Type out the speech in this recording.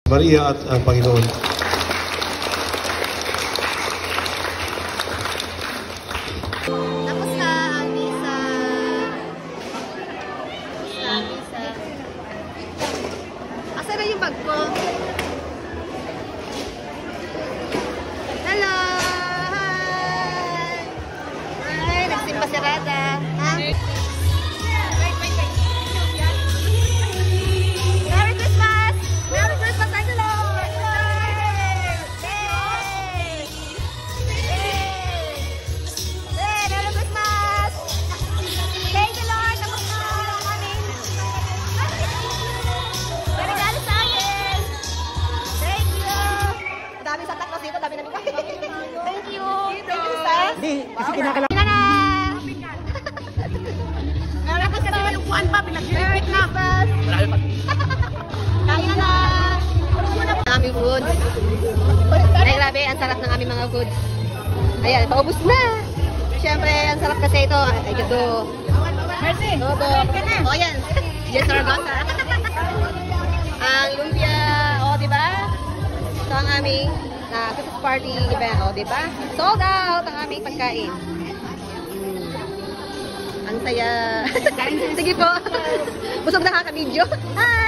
Maria at ang Panginoon. Tapos na ang misa. Asa na yung bag ko? Hello! Hi! Ay, nagsimba si Rada. Ha? Merry Christmas! Merry Christmas! Thank you, Lord! Yay! Yay! Merry Christmas! Thank you, Lord! Tapos na ang aming regalo sa akin! Thank you! Dami sa takos dito, dami namin kami. Thank you! Thank you, Stas! Hindi, kasi kinakala. Meron kasi naman yung buwan pa, pinag-merit na. Kaya na! Aming food. Ay, grabe, ang sarap ng aming mga food. Ayan, paubos na. Siyempre, ang sarap kasi ito. Ay, gado. Mercy! Obo. O, yan. Yes, Saragossa. Ang lumpia. O, diba? Ito ang aming Christmas party event. O, diba? Sold out ang aming pagkain. Ang saya. Sige po. Busog na kaka-video. Hi!